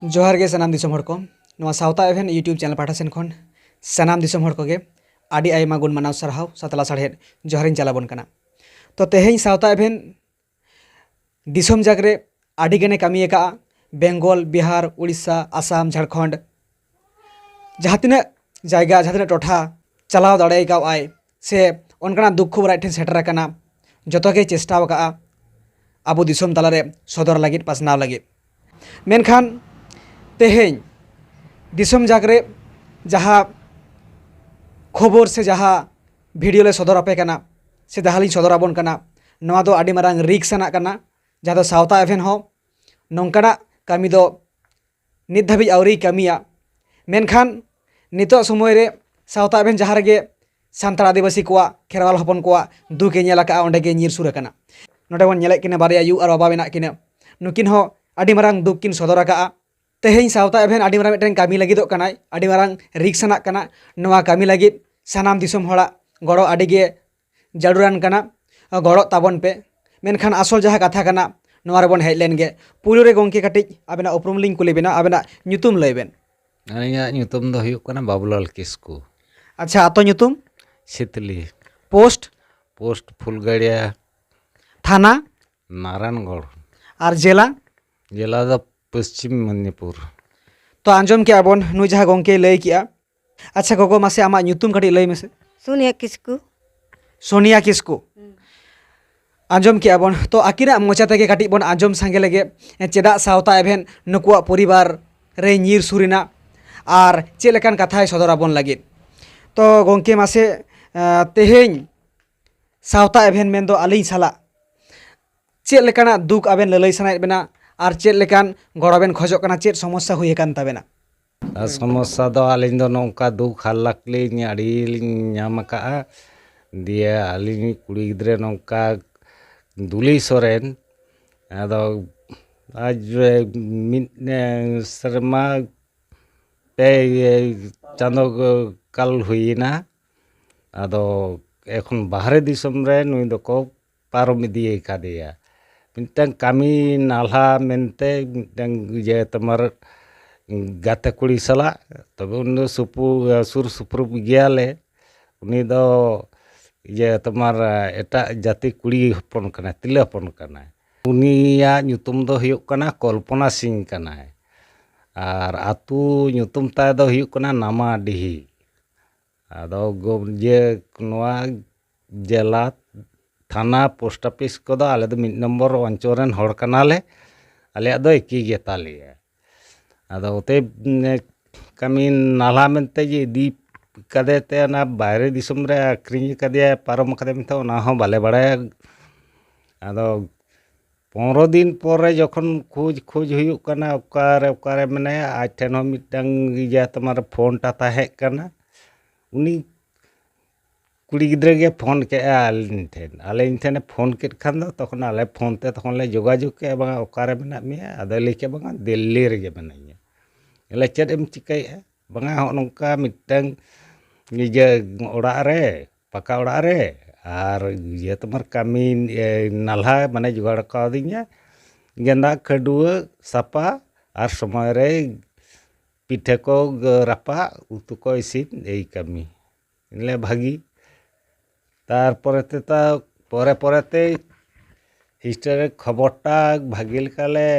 जोहार गे सनाम दिसोम हड़ को नवा सावता एवेन यूट्यूब चैनल पाठा सेन खन सनाम दिसोम हड़ को गे आदि आयमा गुण मानाव सरहाव सतला साढ़े जोहारिन चलाबन कना। तो तेहेñ सावता एवेन दिसोम जागरे आदि गने कमी का बेंगल बिहार उड़ीसा आसाम झारखंड जहाँ तिना जायगा जहाँ तिना टोठा चलाव दाड़े का आय से उनका दुख खबर आठेन सेटर कना जतो के चेष्टा का आबो दिसोम तलारे सदर लगित पासनाव लगित मेनखान तेहेñ दिसोम जागरे जहाँ खबर से जहाँ भिडियो ले सदर आपे कना से जहाँ लिंग सदर आबोन कना नवा दो आदि मारांग रिक्स आना कना जहाँ दो सावता एवेन हो नोंकाना कमी दो नित धाबी आउरी कमिया मेनखान नितो समय रे सावता एवेन जहाँ रेगे सान्ताड़ आदिवासी कोआ खेरवाल हपन कोआ दुके नेला का ओंडे गे ᱧᱤᱨ सुर कना नोडे बोन नेले किने बारिया यू और बाबा मेना किने नुकिन हो आदि मारांग दुख किन सदर का तेहेñ सावता एवेन आदि मारांग मिटन कामी लगिदो कनाय आदि मारांग रिक्स आना कना नवा कामी लगिद सानाम दिसोम हड़ा गड़ो आदि गे जारुरान कना गड़ो ताबन पे मेनखान आसल जहाँ कथा कना नवा रे बोन हेज लेन गे पुलो रे गोंके कटिज आबेना उपरुम लिंग कुली बेना आबेना ᱧᱩᱛᱩᱢ लय बेन ᱟᱹᱞᱤᱧᱟᱜ ᱧᱩᱛᱩᱢ ᱫᱚ ᱦᱩᱭᱩᱜ ᱠᱟᱱᱟ ᱵᱟᱵᱩᱞᱟᱞ ᱠᱤᱥᱠᱩ अच्छा आतो ᱧᱩᱛᱩᱢ ᱥᱤᱛᱞᱤ पोस्ट पोस्ट फुलगड़िया थाना नारायणगढ़ और जिला जिला द पश्चिम मणिपुर। तो आंजम के आबोन नु जहाँ गोंके लय किया। अच्छा गोगो मासे आमा ᱧᱩᱛᱩᱢ कटी लय मेसे सोनिया किस्कू सोनिया किस्कू आंजम के आबोन तो आकिना मोचा तेगे कटी बोन आंजम सांगे लगे चेदा सावता एवेन नुकुआ परिवार रे ᱧᱤᱨ सुरिना और चेद लेकान कथाय सदर आबोन लगे तो गोंके मासे तेहेñ सावता एवेन मेन दो आलिñ साला चेद लेकाना दुख आबेन ललय सनायेद बेना और चेद लेकान गड़ो बेन खोजोग कना चेद समस्या हुई कान ताबेना समस्या दो आलिñ दो नौका दुख हालाकलिñ आड़ी लिñ नाम काआ दिए आलिñ कुड़ी गिद्रे नौका दुली सोरेन आदो आज मिद शर्मा पे चांदो काल हुईना आदो एखन बाहरे दिसोम रे नुई दको पारम इदिये कादेया मिटन कामी नाला मेनते मिटन जे तमार गाते कुड़ी सला तबे उन सुर सुपुर गियाले उनी दो ये तमार एटा जाति कुड़ी हपन कना तिले हपन कना उनिया ᱧᱩᱛᱩᱢ दो हुयुग कना कल्पना सिंह कना और आतु ᱧᱩᱛᱩᱢ ताय दो हुयुग कना नामाडीही आदो जे नोआ जिला थाना पोस्ट ऑफिस को दो आले दो मिड नंबर अंचल हड़ कनाले आले दो एकी गे तालिया आदो ओते कमी नाला मेनते जे दी कदे ते ना बाहरे दिसम रे आक्रिñ कदे पारम कदे मिते ओना हो बाले बाड़ाया आदो 15 दिन पर जखन खोज खोज हुयुग कना ओकारे मने आज ठेन हो मिटंग इया तमार फोन टा ताहे कना उनी कुड़ी गिद्रे गे फोन के आलिñ ठेन फोन के खान दो तखन आले फोन ते तखन ले जोगाजोग के बा ओकारे मेना मिया आदो लेके बा दिल्ली रे गे मेनाइया एले चेद एम चिकाय बा हो नोंका मिटंग निजे ओड़ा रे पका ओड़ा रे और ये तमार कामी नाला माने जुगाड़ कादिया गेंदा खडुआ सापा और समय रे पिठे को रापा उतु को इसिन एई कामी इनले भागी तार परते ता परे परते हिस्टरी खबरटा भागिल काले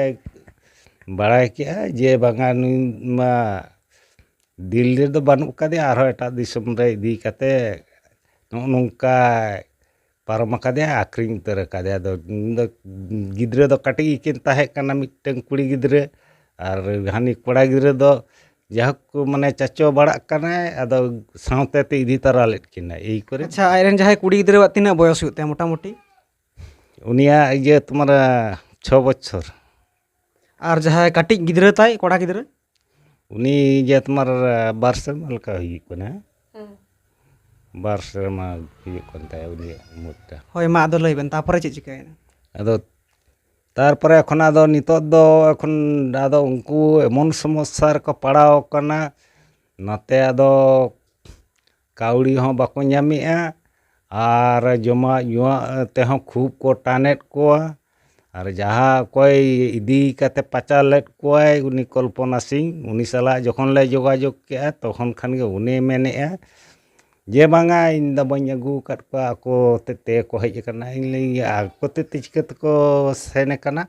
बाड़ाय किया जे बांगा मा दिल्ली दो बानु कादे आरो एटा दिसम रे इदी काते नौका पारम कादे आक्रिñ उतर कादे दो गिद्रे दो काटी किन ताहे कना मिटन कुड़ी गिद्रे और हानि कोड़ा गिद्रे दो जहाँ को माने चाचो बाड़ा कना आदो सावते ते इदी तरा लेट किना एई करे। अच्छा आयरन जहाँ कुड़ी गिद्रे तीना बयस हुते मोटा मोटी उनिया ये तुम्हारा 6 बछर और जहाँ काटी गिद्रे ताय कोड़ा गिद्रे उनी जे तुम्हार 12 सेरमा लका हुई कना 12 सेरमा हुई कोनता उनी मोटा होय मा दो लय बेन तापरे चे चिकायना आदो तारपरे एखन आदो नितो दो एखन आदो उनको एमन समस्या रको पड़ाव कना नाते आदो काउड़ी हो बाको ᱧᱟᱢᱮᱜᱼᱟ और जमा युवा ते खूब को टानेट को और जहाँ कोई इदी काते पाचार लेट कोई उनी कल्पना सिंह उनी साला जखन ले जोगाजोग के तखन खान के उनी मेने जे बांगा इन द बኝ अगू काट को आको ते को हेज कना इन आको ते चिकत को सेने कना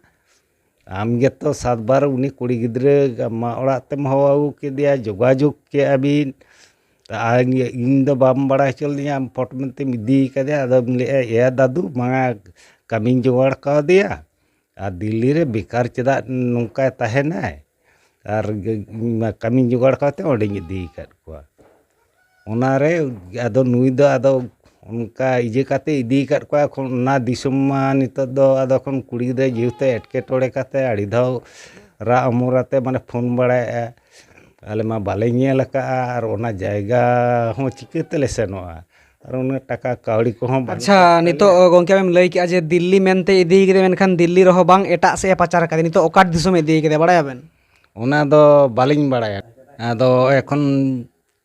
आम गे तो 7 बार उनी कुड़ी गिद्रे मा ओड़ा तेम हो अगू के दिया जोगाजोग के अबिन इन द बाम बड़ा चल दिया अपार्टमेंट ते मिदी का दिया अदम ले या दादू मांगा कमिंग जोगाड़ का दिया आ दिल्ली रे बेकार चदा नौका तहना और कमिंग जोगाड़ का ते ओडे इदी काट को ओनारे आदो नुई दो आदो उनका इजे काते इदी काट को एखन ना दिसम मा नितो दो आदो एखन कुड़ी गिद्रा जेहते एटकेटोड़े काते आड़ी धाव रा अमराते माने फोन बड़ाया आले मा बाले नेल का और ओना जायगा हो चिकेते ले सेनोआ और उन टाका कावड़ी को हम अच्छा नितो गोंके में लई के जे दिल्ली मेनते इदी के मेनखान दिल्ली रहो बांग एटा से पाचार का नितो ओकाट दिसम इदी के बड़ायाबेन ओना दो बालिंग बड़ाया आदो एखन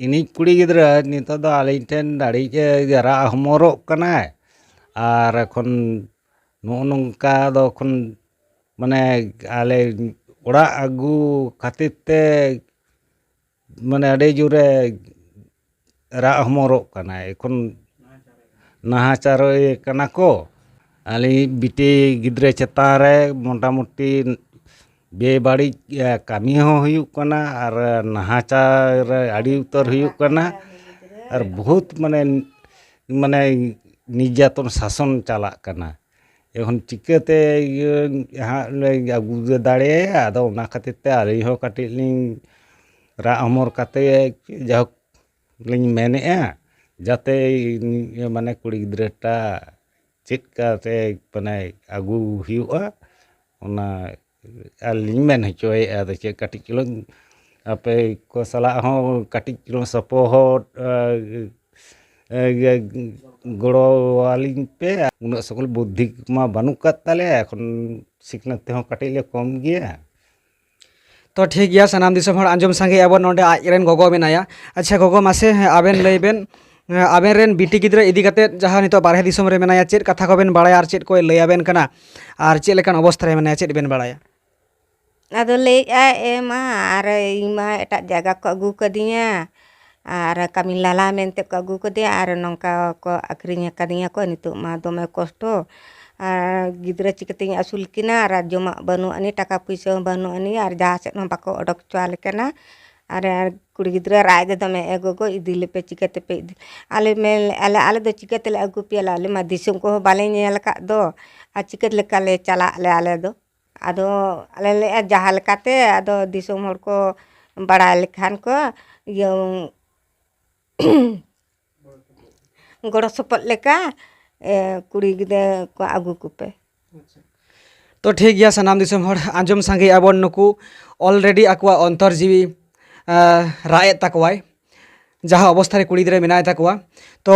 इनी कुड़ी गिद्रा नितो दो आलिन ठेन दाड़ी के रा हमरो कना और एखन नो नंका दो एखन माने आले ओड़ा आगू खातिर ते माने अड़े जुरे रा हमरो कना एखन नाहाचार कना को आली बिटे गिद्रे चेतान रे मोटामुटी बेबाड़ी कामी हो हुयुक कना और नाहाचार आड़ी उतर हुयुक कना और बहुत माने माने निर्यातन शासन चला कना एखन चिकाते यहाँ आगू दाड़े आदो ओना खातिर ते आली हो काटिल लिंग रा अमर काते जाहोक लिंग मेने जाते माने कुड़ी गिद्राटा चेक काते माने आगू हुयुआ ओना आलिंग मेन हचोए आदो चे काटिक चलो आपे को सला हो काटिक चलो सपोहट गड़ो वालिंग पे उन सकल बुद्धि मा बानुक ताले एखन सिखनत हो काटिक ले कम गया तो ठीक गया सनाम दिसम हर आंजम संगे अब नोंडे आजरेन गोगो मेनाया अच्छा गोगो मासे आबेन लईबेन आबेन रेन बिटी गिद्रा इदी काते जहां नितो बारहे दिसम रे मेनाया चेद कथा को बेन बाड़ाया और चेद कोय लयाबेन कना और चेद लेकान अवस्था रे मेनाया चेद बेन बाड़ाया अदो ले एमा और इमा एटा जगह को अगू कदिया और कमी लाला मेनते को अगू कदिया और नंका को आखरिnya कदिया को नितो मा दोमे कष्टो गिद्रा चिकतिंग असूल किना और जमा बनु अनि टाका पैसा बनु अनि और जहाँ से बाको अडक चुआल कना और कुड़ी गिद्रा राय दमे एगो को इदिले पे चिकते पे आले में आले दो चिकते ले अगू पिया आले मा दिसुम को बाले नेल का दो आ चिकत लेका ले चला ले आले दो आदो आले ले जहाँ लेकाते आदो दिसुम हर को बड़ा लेखान को यो गड़ो सपट लेका कुड़ी गिद्रा को आगू कुपे तो ठीक गया सनाम दिसम हर आंजम संगे अब नुकु ऑलरेडी आकुआ अंतर जीवी राय तकवाय जहाँ अवस्था रे कुड़ी गिद्रा मेनाय तकवा तो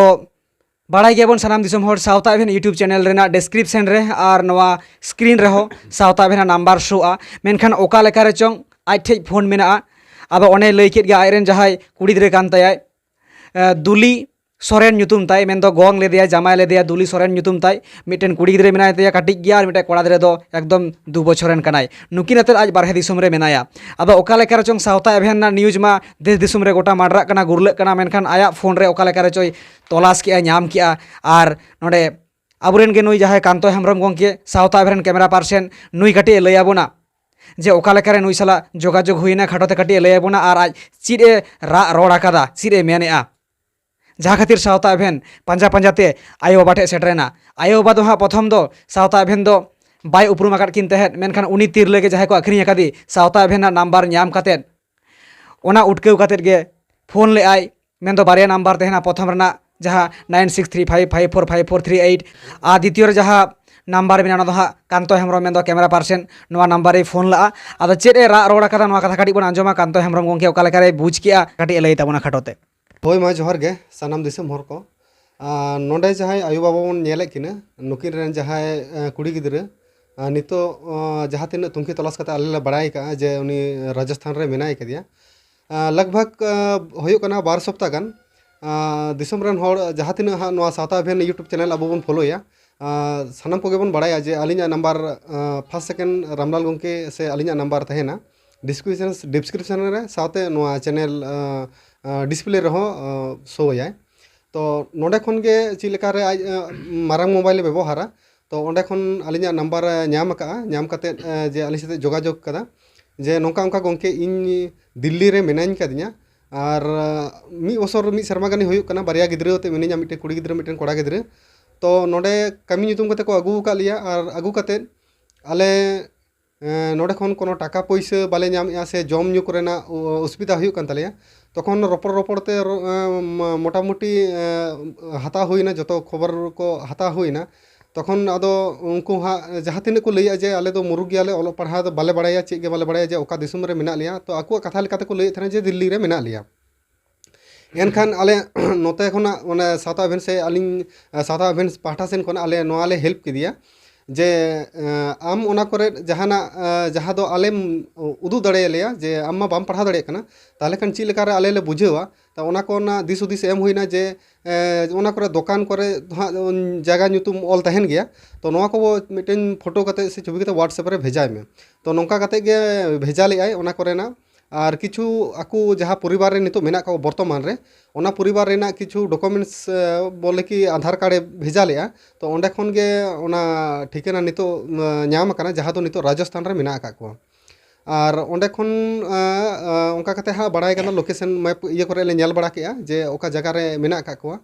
बाड़ाई गयाबन सनाम दिसम हर सावता एभेन यूट्यूब चैनल रेना डिस्क्रिप्शन रे और नवा स्क्रीन रे हो सावता एभेन नंबर शोआ मेनखान ओका लेका रे चोंग आज ठेज फोन मेना अब ओने लई केद गे आयरेन जहाय कुड़ी गिद्रा कान ताय दुली सोरेन ᱧᱩᱛᱩᱢ ताय मेन दो गोंग ले दिया जामाय ले दिया दुली सोरेन ᱧᱩᱛᱩᱢ ताय मिटेन कुड़ी गिद्रा मेनाय ताय काटिक गया और मिटे कोड़ा गिद्रा दो एकदम 2 बछरेन कनाय नुकिन अते आज बारहे दिसुम रे मेनाया अब ओका लेका रे चोंग सावता एभेन ना न्यूज मा देश दिसुम रे गोटा माडरा कना गुरले कना मेनखान आया फोन रे ओका लेका रे चोय तलाश के नाम किया और नोडे आबुरेन गे नुई जहाय कांतो हेमब्रम गोंके सावता एभेन कैमरा पर्सन नुई काटी लयाबोना जे ओका लेका रे नुई साला जोगाजोग हुइना खाटोते काटी लयाबोना और आज चिरे रा रोड आकादा चिरे मेनेआ जहाँ खातिर सावता एभेन पांजा पांजाते आयो बाबा ठे सेटरेना आयो बाबा दो हाँ प्रथम दो सावता एभेन दो बाय उपरुम आकाद किन तहेद मेनखान उनी तिरले के जहाँ को आखिरी आकादी सावता एभेन नंबर नाम कातेद ओना उठकेव कातेद गे फोन ले आय मेन दो बारिया नंबर तहेना प्रथम रेना जहाँ 9635545438 आ द्वितीय रे जहाँ नंबर मेना दो हाँ कांतो हेमब्रम मेन दो कैमरा पर्सन नवा नंबर रे फोन ला आदो चेद ए रा रोड आकादा नवा कथा काटी बन आंजमा कांतो हेमब्रम गोंके ओका लेका रे बुझ किया काटी लई ताबोना खाटोते होय मा जोहर गे सानाम दिसम हर को नोंडे जहाय आयु बाबा बन नेले किना नुकिन रेन जहाय कुड़ी गिद्रा नितो जहाँ तीन तुमकी तलाश करते आले बड़ाई का जे उनी राजस्थान रे मेनाय कदिया लगभग होयो कना 12 सप्ताह गान दिसम रेन हर जहाँ तीन नवा सावता एभेन यूट्यूब चैनल अब बन फॉलोया सानाम कोगे बन बड़ाया जे अलिंग नंबर फर्स्ट सेकेंड रामलाल गोंके से अलिंग नंबर तहेना डिस्क्रिप्शन रे साथे नोआ चैनल डिस्प्ले रहो शो याय तो नोडे खन गे चिलेका रे आज मारंग मोबाइल व्यवहारा तो ओंडे खन अलिंग नंबर नाम काते जे अलिंग साथे जोगाजोग कदा जे नोंका ओंका गोंके इन दिल्ली रे मेनाइन कदिया और मी बसर मी शर्मा गानी हुयुक कना बारिया गिद्रा ते मिनिया मिटे कुड़ी गिद्रा मिटे कोड़ा गिद्रा तो नोडे कमी ᱧᱩᱛᱩᱢ कते को अगू का लिया और अगू कते आले नोडे खन कोनो टाका पैसा बाले नामेया से जम ᱧᱩ करेना असुविधा हुयुक कान तालेया तखन रोपड़ रोपड़ते मोटामुटी हाता हुईना जतो खबर को हाता हुईना तखन आदो उनको हाँ जहाँ तीन को लैया जे आले दो मुरुग गियाले ओलो पढ़ा बाले बड़ाया चेक गे बाले बड़ाया जे ओका दिसुम रे मेना लिया तो आको कथा लेकाते को लैत थाने जे दिल्ली रे मेना लिया एनखान आले नोते खना माने साउथ इवेंट से अलिंग साउथ इवेंट पाठा सेन खना आले नोआले हेल्प किदिया जे आम ओना करे जहाना जहाँ दो आलेम उदू दड़े लिया जे आम मा बाम पढ़ा दड़े कना ताले खान ची लेका रे आले ले बुझेवा तो ओना को ना दिस उदिस एम हुईना जे ओना करे दुकान करे जगह ᱧᱩᱛᱩᱢ ऑल तहन गया तो नोआ को मिटेन फोटो कते से छवि कते व्हाट्सएप रे भेजाय में तो नोंका कते गे भेजा लेआय ओना करे ना और किछु आकु जहाँ परिवार रे नितो मेना को वर्तमान रे ओना परिवार रेना किछु डॉक्यूमेंट्स बोले कि आधार कार्ड भेजा लेआ तो ओंडे खन गे ओना ठिकाना नितो ᱧᱟᱢ कना जहाँ तो नितो राजस्थान रे मेना का को और ओंडे खन ओंका कते हाँ बड़ाय कना लोकेशन मैप ये करे ले नेल बड़ा केआ जे ओका जगह रे मेना का को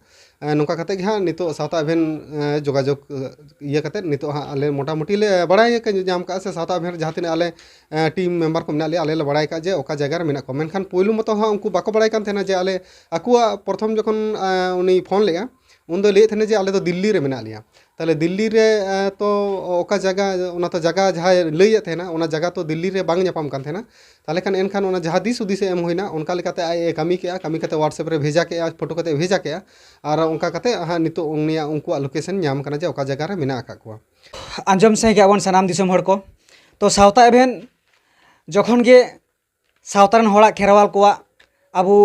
नोंका कते गे हाँ नितो साउथ इवेंट जोगाजोग ये कते नितो हाँ आले मोटामुटी ले बड़ाय के नाम का से साउथ इवेंट जहाँ तिने आले टीम मेंबर को मेना ले आले बड़ाय का जे ओका जगह रे मेना को मेनखान पोइलु मतो हाँ उनको बाको बड़ाय कान थेना जे आले आकुआ प्रथम जखन उनी फोन लेगा उन दो ले थे जे आले तो दिल्ली रे मेना लिया ताले दिल्ली रे तो ओका जगह ओना तो जगह जहाँ लैया थे ना ओना जगह तो दिल्ली रे बांग ᱧᱟᱯᱟᱢ कान थे ना ताले खान एनखान ओना जहाँ दिस उदिस एम हुईना उनका लेकाते आए कमी कते व्हाट्सएप रे भेजा के फोटो कते भेजा के और उनका कते हाँ नितो उनिया उनको लोकेशन ᱧᱟᱢ कना जे ओका जगह रे मेना का को आंजम सही के आबन सनाम दिसम हड़ को तो साउथ इवेंट जखन गे साउथारन होड़ा खेरवाल को अबू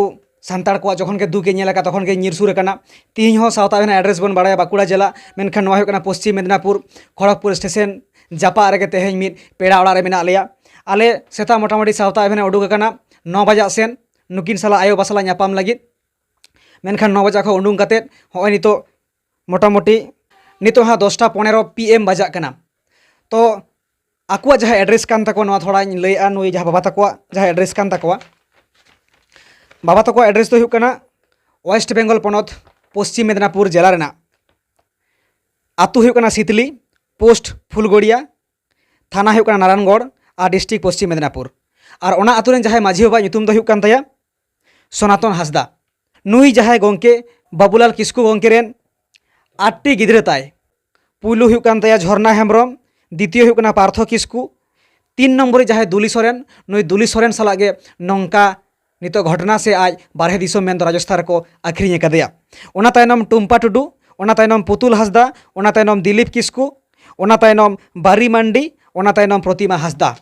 सानतार को जखन के दुके नेला का तखन के निर्सुर कना तीन हो साउथ इवेंट एड्रेस बन बड़ा बाकुड़ा जिला मेनखान नोआ हुकना पश्चिम मेदिनीपुर खड़गपुर स्टेशन जापा रे तेहें मिद पेड़ा ओड़ा रे मेना लिया आले सेता मोटामुटी साउथ इवेंट उडुक कना 9 बजा सेन नुकिन साला आयो बासला ᱧᱟᱯᱟᱢ लगित मेनखान 9 बजा खो उडुंग कते होय नितो मोटामुटी नितो हाँ 10:15 PM बजा कना तो आकुआ जहाँ एड्रेस कान तको नोआ थोड़ा लैया नुई जहाँ बाबा तको जहाँ एड्रेस कान तको बाबा तको एड्रेस तो हुकना वेस्ट बेंगल पनत पश्चिम मेदिनीपुर जिला रेना आतु हुकना सीतली पोस्ट फुलगड़िया थाना हुकना नारायणगढ़ और डिस्ट्रिक्ट पश्चिम मेदिनीपुर और ओना आतु रेन जहाँ माझी बाबा ᱧᱩᱛᱩᱢ दो हुकन तया सनातन हासदा नुई जहाँ गोंके बाबूलाल किस्कू गोंके रेन 8टी गिद्रा ताय पुलु हुकन तया झरना हेम्ब्रम द्वितीय हुकना पार्थ किस्कू 3 नम्बर जहाँ दुली सोरेन नुई दुली सोरेन सालागे नौका नितो घटना से आज बारहे दिसम मेन राजस्थान को आखिरी कदेया ओना तायनम टुम्पा टुडू ओना तायनम पुतुल हासदा ओना तायनम दिलीप किस्कू ओना तायनम बारी मांडी ओना तायनम प्रतिमा हासदा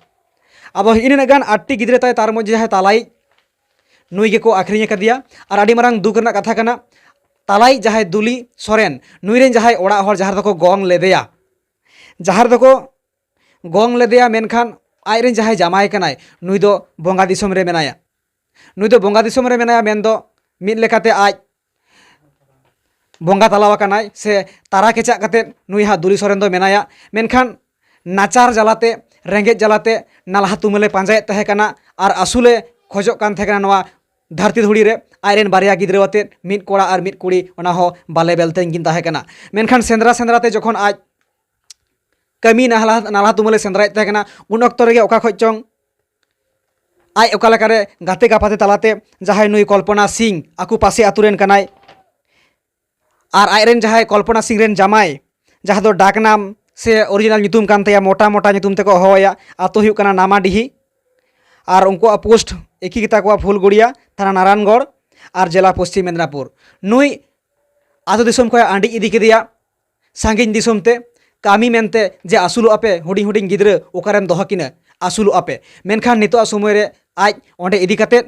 अब इन गान 8टी गिद्रा ताय तार मध्य जहाँ तालाई नुई गे को आखिरी कदिया और आडी मारांग दुख रना कथा कना तालाई जहाँ दुली सोरेन नुई रेन जहाँ ओड़ा हर जहाँ दको गंग लेदेया जहाँ दको गंग लेदेया मेनखान आज रेन जहाँ जामाय कनाय नुई दो बंगा दिसम रे मेनाया नुई दो बंगा दिसम रे मेनाया मेन दो मिद लेकाते आज बंगा तलावा कनाय से तारा केचा कते नुई हा दुली सोरेन दो मेनाया मेनखान नाचार जलाते रेंगेज जलाते नालहा तुमले पांजायत तहे कना और आसुले खोजो कान थे कना नवा धरती धुड़ी रे आयरेन बारिया गिद्रा आते मिद कोड़ा और मिद कुड़ी ओना हो बाले बेलते किन तहे कना मेनखान सेंद्रा सेंद्राते जखन आज कमी नालहा तुमले सेंद्रायत तहे कना उन अक्तो रेगे ओका खoj चोंग आज ओका लेकारे गाते गापाते तालाते जहाँ नुई कल्पना सिंह आकु पासे आतुरेन कनाय और आयरेन जहाँ कल्पना सिंह रेन जामाय जहाँ दो डाक नाम से ओरिजिनल ᱧᱩᱛᱩᱢ कान तया मोटा मोटा ᱧᱩᱛᱩᱢ तेको होया आतो हुई कना नामाडीही और उनको पोस्ट एक ही को फुलगड़िया थाना नारायणगढ़ और जिला पश्चिम मेदिनीपुर नुई आतो दिसम को आंडी इदी केदिया सांगिन दिसमते कामी मेनते जे आसुलु आपे हुडिंग हुडिंग गिद्रा ओकारेम दोह किना आसुलु आपे मेनखान नितो समय रे आज ओंडे इदी कते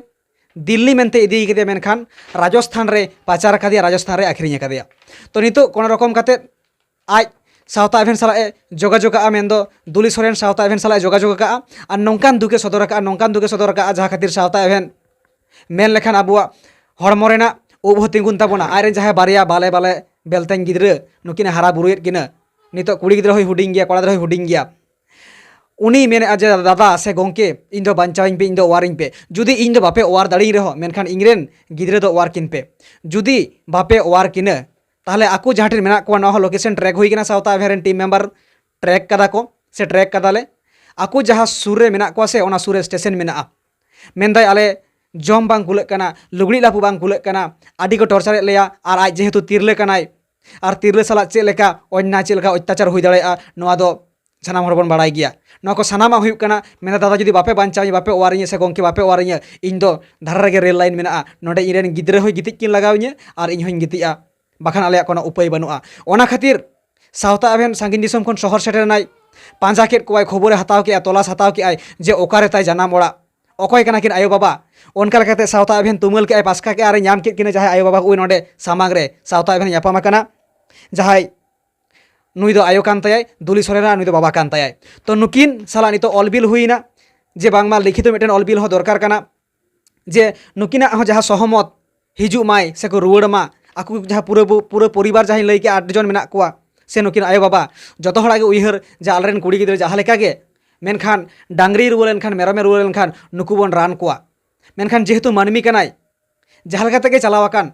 दिल्ली मेनते इदी केदिया मेनखान राजस्थान रे पाचार कदिया राजस्थान रे आखिरी कदिया तो नितो कोन रकम कते आज सावता एभेन सालाए जोगाजोगा मेन्दो दुली सोरेन सावता एभेन सालाए जोगाजोग का और नौकान दुके सदर का जहाँ खातिर सावता एभेन मेन लेखान आबुआ हड़मो रेना उब हो तिंगुन ताबोना आरे जहाँ बारिया बाले बाले बेलतें गिद्रे नुकिन हारा बुरुएत किना नितो कुड़ी गिद्रे होय हुडिंग गया कोड़ा गिद्रे होय हुडिंग गया उनी मेने अजे दादा से गोंके इन दो बांचाविंग पे इन दो वारिंग पे जुदी इन दो बापे वार दाड़ी रहो मेनखान इंग्रेन गिद्रे दो वार किन पे जुदी बापे वार किने ताहले आकु जहाँ मेना को नवा लोकेशन ट्रैक हुई किना सावता एभेन टीम मेंबर ट्रैक कदा को से ट्रैक कदाले आकु जहाँ सुरे मेना को से ओना सुरे स्टेशन मेना मेनदाय आले जम बांग कुलक कना लुगड़ी लापु बांग कुलक कना आदि को टॉर्चर लेया और आज जेहेतु तिरले कनाय और तिरले साला चेक लेका अन्याय चेक लेका अत्याचार हुई दाड़ेया नवा दो सानाम हर बन बाड़ाय गया नवा को सानामा हुई कना मेना दादा जुदी बापे बांचाव बापे वारिᱧ से गोंके बापे वारिᱧ इन दो धारा गे रेल लाइन मेना नोडे इरेन गिद्रे होय गितिज किन लगावᱧ और इन होय गितिआ बाखान आलेया कोनो उपाय बनुआ ओना खातिर सावता एभेन सांगिन दिसम खन शहर सेटेरनाय पांजा केट कोय खबरे हताव के तलाश हताव के जे ओकारे ताय जानाम ओड़ा अकय कना किन आयो बाबा ओनका लेकाते सावता एभेन तुमल के पासका के आरे नाम के किने जहाय आयो बाबा उय नोडे सामांग रे सावता एभेन यापामा कना जहाय नुई दो आयो कान ताय दुली सोरेना नुई दो बाबा कान ताय तो नुकिन साला नितो अलबिल हुईना जे बांगमा लिखित मिटेन अलबिल हो दरकार कना जे नुकिना हो जहां सहमत हिजु माय से को रुवाड़ मा आकु जहां पूरे परिवार जहां लई के 8 जन मेना कोआ से नुकिन आयो बाबा जतो हड़ा के उइहर जे आलरेन कुड़ी गिद्रे जहां लेका गे मेनखान डांगरी रुवा लेनखान मेरमे रुवा लेनखान नुकु बन रान कोआ मेनखान जेहेतु मानमी कनाय जहां लेका तेगे चलावाकान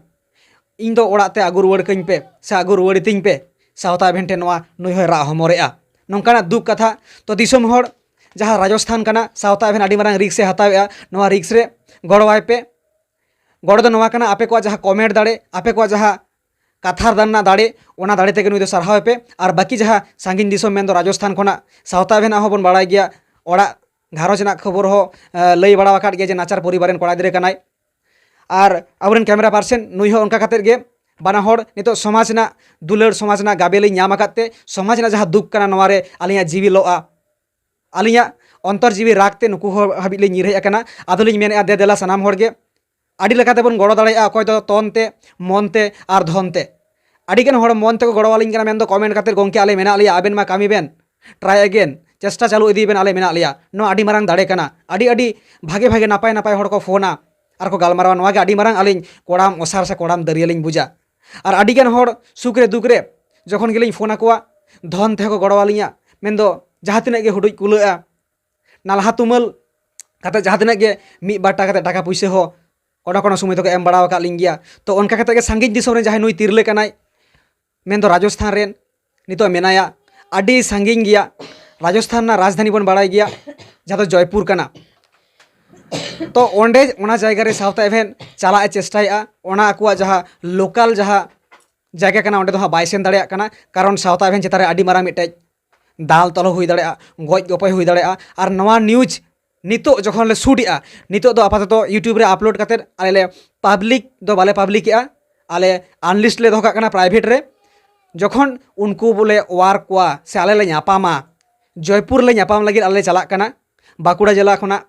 इन दो ओड़ाते आगु रुवाड़ कኝ पे से आगु रुवाड़ी तिኝ पे सावता एभेन ठे नवा नुई होय रा हमरेआ नोंकाना दुख कथा तो दिसम हड़ जहां राजस्थान कना सावता एभेन आडी मारांग रिक्स हतावेआ नवा रिक्स रे गड़वाय पे गड़ दो नवा कना आपे को जहां कमेंट दाड़े आपे को जहां कथार दान्ना दाड़े ओना दाड़े तेगे नुई दो सरहाव पे और बाकी जहां सांगिन दिसम मेन दो राजस्थान खोना सावता एभेन हो बन बाड़ाय गया ओड़ा घारोज ना खबर हो लई बाड़ा वाकाट गया जे नाचार परिवारेन कोड़ा गिद्रे कनाय और आबरेन कैमरा पर्सन नुई हो उनका खातिर गे बाना हड़ नितो समाज ना दुलड़ समाज ना गाबेली नाम आकाते समाज ना जहां दुख कना नवारे आलिया जीवी लोआ आलिया अंतर जीवी रागते नुकु हाबिले निरहे अकना आदोलिñ मेनेआ दे देला सानाम हड़ गे आडी लेकाते बन गड़ो दाड़ेया अकय दो तनते मनते और धनते आडीगान हड़ मनते को गड़ोवालिñ कना मेन दो कमेंट खातिर गोंके आले मेना लिया आबेन मा कामी बेन ट्राई अगेन चेष्टा चालू इदी बेन आले मेना लिया नो आडी मारांग दाड़े कना आडी भागे भागे नापाय नापाय हड़ को फोना और को गालमारावा नवा गे आडी मारांग आलिñ कोड़ाम ओसार से कोड़ाम दरियालिñ बुझा और आडिगान हड़ सुखरे दुखरे जखन गेलिñ फोन आकोआ धन ते को गड़ोवालिñा मेन दो जहां तिना गे हुडुज कुलाआ नालहा तुमल कते जहां तिना गे मिद बार टाका टाका पुइसे हो कोनो समय तो एम बड़ा लिंग गया तो उनका कते गे सांगिन दिसम रे जहां नुई तिरले कनाय मेन दो राजस्थान रेन नितो मेनाया आडी सांगिन गया राजस्थान ना राजधानी बन बाड़ाय गया जहां तो जयपुर कना तो ओंडे ओना जायगा रे सावता एभेन चला चेष्टाया ओना आकुआ जहां लोकल जहां जायगा कना ओंडे दो बाय सेन दाड़ेया कना कारण सावता एभेन चेतारे आडी मारा मिटे दाल तलो हुई दाड़ेया गज गपय हुई दाड़ेया और नवा न्यूज नितो जखन ले शूटिया नितो दो आपातत यूट्यूब रे अपलोड कतेर आले ले पब्लिक दो बाले पब्लिकआ आले अनलिस्ट ले दोका कना प्राइवेट रे जखन उनको बोले वार कोआ से आले ले न्यापामा जयपुर ले न्यापाम लगी आले चला कना बाकुड़ा जिला खना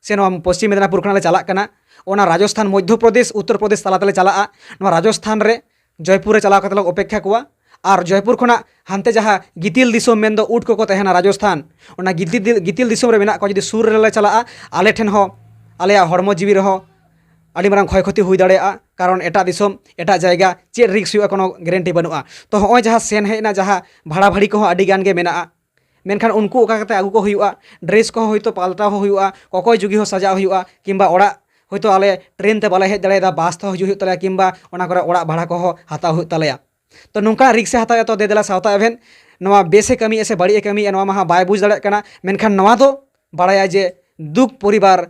से पश्चिम मेदिनीपुर खना ले चला कना ओना राजस्थान मध्य प्रदेश उत्तर प्रदेश तलाते चला राजस्थान रे जयपुर रे चला कते अपेक्षा कोआ और जयपुर खना हानते जहाँ गितिल दिसम मेन दो उठ को तहना राजस्थान ओना गितिल दिसम रे मेना को जदि सुर रे चला आले ठेन हो आलेया हड़मो जीवी रहो आडी मारांग क्षय क्षति हुई दाड़ेया कारण एटा दिसम एटा जायगा चेड रिक्स हुआ कोनो गारंटी बनुआ तो होय जहाँ सेन हेना जहाँ भाड़ा भाड़ी को आडी गान गे मेना मेनखान उनको ओका कते आगु को हुआ ड्रेस को होयतो पाल्टा हो हुआ कोकोय जुगी हो सजा हुआ किंबा ओड़ा होयतो आले ट्रेन ते बाले हेज दाड़ेदा बास तो हजू तले किंबा ओना करे ओड़ा भाड़ा को हाताव हुई तलेया तो नौका रिक्स हाताया तो दे देला सावता एभेन नवा बेसे कमी ऐसे बड़ी कमी नवा महा बाय बुझ दाड़े कना मेनखान नवा दो बाड़ाया जे दुख परिवार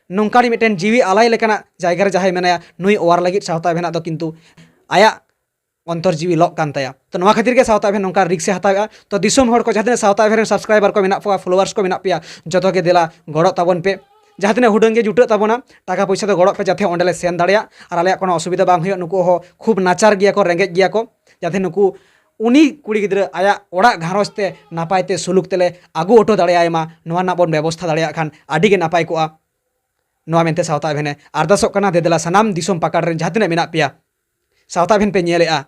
नौकानी मिटेन जीवी आलाय लेकाना जायगा रे जहाय मेनाया नुई ओवार लगी सावता एभेन दो किंतु आया अंतर जीवी लग कान ताया तो नवा खातिर के सावता एभेन नौका रिक्स हाताया तो दिसम हड़ को जहां सावता एभेन सब्सक्राइबर को मेना पवा फॉलोअर्स को मेना पिया जतो के देला गड़ो ताबन पे जहाँ तीन हुडंगे जुटे ताबना टाका पैसा तो गड़ो पे जाते ओंडेले सेन दाड़िया और आले कोनो असुविधा बांग हुई नुकु हो खूब नाचार गया को रेंगेज गया को जाते नुकु उनी कुड़ी गिद्रा आया ओड़ा घारोज ते नापायते सुलुक तेले आगु ऑटो दाड़ियायमा नोवा ना बोन व्यवस्था दाड़िया खान आडी गे नापाय कोआ नोवा मेनते सावता एभेने आरदासोग कना दे देला सानाम दिसम पाकाड़ रे जहाँ तीन मेना पिया सावता एभेन पे नेलेआ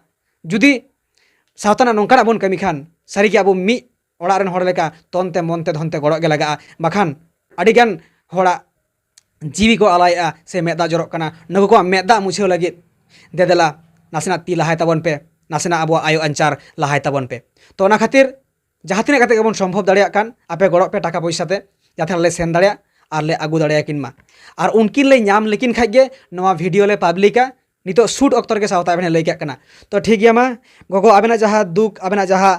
जुदी सावताना नोंकाना बोन कमी खान सारी के अब मी ओड़ा रेन हर लेका तनते मनते धनते गड़ो गे लगा बाखान अडिगान होड़ा जीवी को आलाया से मेदा जरक कना नुकु को मेदा मुछाव लगे देदेला नासेना ती लहाय ताबन पे नासेना अब आयो अंचार लहाय ताबन पे तो ओना खातिर जहाँ तिना कते गेबन सम्भव दाड़िया कान आपे गड़ो पे टाका पैसा ते जाते ले सेन दाड़िया आर ले आगू दाड़िया किन मा आर उनकिन ले नाम लेकिन खाज गे नवा वीडियो ले पब्लिका नितो शूट अक्तर के सावता बेन लई केना तो ठीक गया मा गोगो आबेना जहाँ दुख आबेना जहाँ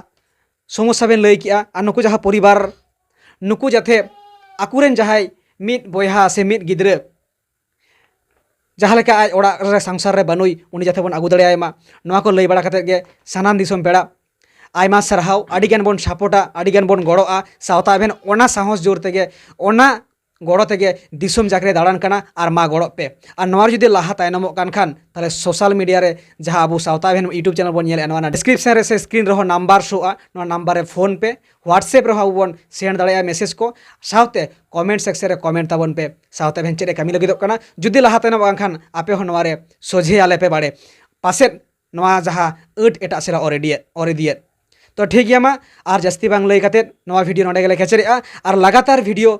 समस्या बेन लई किया आर नुकु जहाँ परिवार नुकु जाते आकुरेन जहाँ मिद बयहा से मिद गिद्रे जहाँ लेका आज ओड़ा रे संसार रे बनुई उनी जाते बन आगू दाड़िया मा नवा को लई बड़ा कते गे सानाम दिसोम पेड़ा आयमा सरहाव आडिगान बोन सपोर्टा आडिगान बोन गड़ोआ सावता बेन ओना साहस जोर तेगे ओना गड़ो तेगे दिसोम जाकरे दाड़ान कना आर मा गड़ो पे आर नवार जुदी लाहा तायनमोग कान खान ताले सोशल मीडिया रे जहाँ अब सावता बेन यूट्यूब चैनल बोन नेले नवा डिस्क्रिप्शन रे से स्क्रीन रे नंबर शोआ नवा नंबर रे फोन पे व्हाट्सएप रे बोन सेंड दाड़िया मेसेज को सावते कमेंट सेक्शन रे कमेंट ताबन पे सावता बेन चेरे कामी लगिदोग कना जुदी लाहा तायनमोग खान आपे हो नवा रे सोझे आले पे बाड़े पासे नवा जहाँ अट एटा सेरा ओरेदिए तो ठीक गया मा आर जस्ती बांग लई काते नवा वीडियो नोडे गेले केचरेआ आर लगातार वीडियो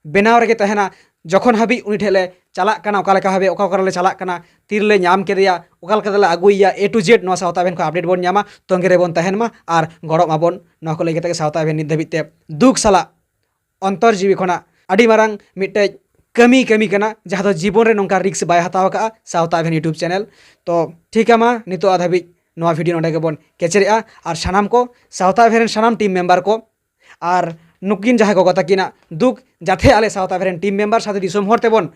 बनाव रेगे तहना जखन हाबी उनी ठेले चालाक कना ओका लेका हाबे ओका ओका चालाक कना तीरले नाम केदिया ओका लेका ले आगुइया ए टू जेड नवा सावता बेन को अपडेट बोन नामा तोंगे रे बोन तहन मा आर गड़ो माबोन नवा को लई केते सावता बेन नित धबिते दुख साला अंतरजीवी खना आडी मारांग मिटे कमी कना जहाँ दो जीवन रे नोंका रिक्स बाय हताव का सावता बेन यूट्यूब चैनल तो ठीक है मा नितो आधाबी नवा वीडियो नोडे के बोन केचरेआ आर सानाम को सावता बेन सानाम टीम मेम्बर को आर नुकिन जहाँ को गताकिना दुख जाते आले सावता बेन टीम मेम्बर साथे दिसोम हरते बोन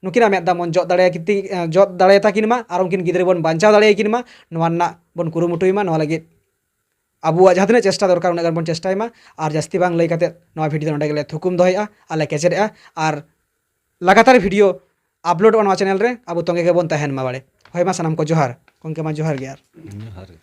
नुकिना मेदा मन जत दाड़े किति जत दाड़े ताकिन मा आर उनकिन गिद्रे बोन बांचाव दाड़े किन मा नवाना बोन कुरुमुटुई मा नवा लगे आबुआ जहाँ तिना चेष्टा दरकार उना बोन चेष्टाय मा आर जास्ती बांग लई काते नवा वीडियो नोडे गेले थुकुम दोहया आले केचरेआ आर लगातार वीडियो अपलोड नवा चैनल रे अब तोंगे के बोन तहन मा बाड़े होय मा सानाम को जोहार कोंके मा जोहार गे यार